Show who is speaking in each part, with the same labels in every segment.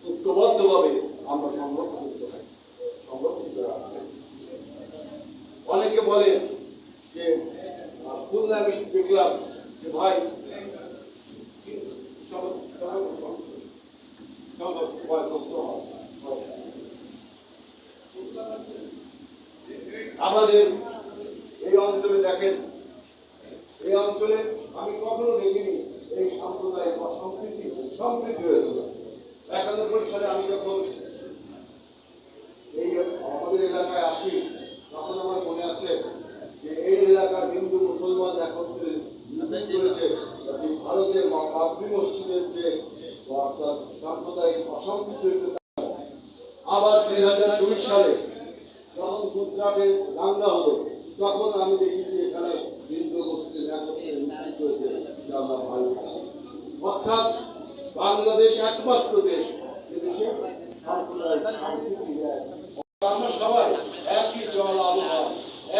Speaker 1: ঐক্যবদ্ধভাবে আমরা সংরক্ষিত রাখবো। অনেকে বলে যে খুলনা আমি দেখলাম যে ভাই আমাদের এই অঞ্চলে দেখেন, এই অঞ্চলে আমি কখনো দেখিনি এই সাম্প্রদায়িক সম্প্রীতি হয়েছে। 91 সালে আমি যখন এই আমাদের এলাকায় আসি তখন আমার মনে আছে যে এই এলাকার হিন্দু মুসলমান একত্রে করেছে ভারতের বাবরি মসজিদের যে সাম্প্রদায়িক অসম্প্রীতি হয়েছে। আবার 2002 সালে যখন গুজরাটে দাঙ্গা হলো তখন আমি দেখেছি এখানে হিন্দু মুসলিম একত্রে করেছে আমরা ভাই। অর্থাৎ বাংলাদেশ একমাত্র দেশ যে দেশে আমরা সবাই একই জল আবহাওয়া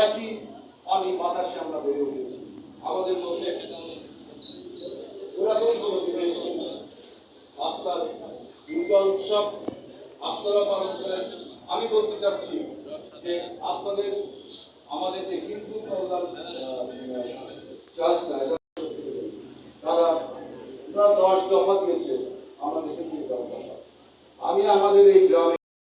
Speaker 1: একই পানি বাতাসে আমরা বেড়ে উঠেছি। আমাদের মধ্যে ওরকম কোনো বিভেদ আপনার দুর্গা উৎসব আপনারা পালন করেন। আমি বলতে চাচ্ছি যে আপনাদের আমাদের যে হিন্দু কল্যাণ ট্রাস্ট তারা 10 দফা দিয়েছে, আমরা দেখেছি। আমি আমাদের এই গ্রামে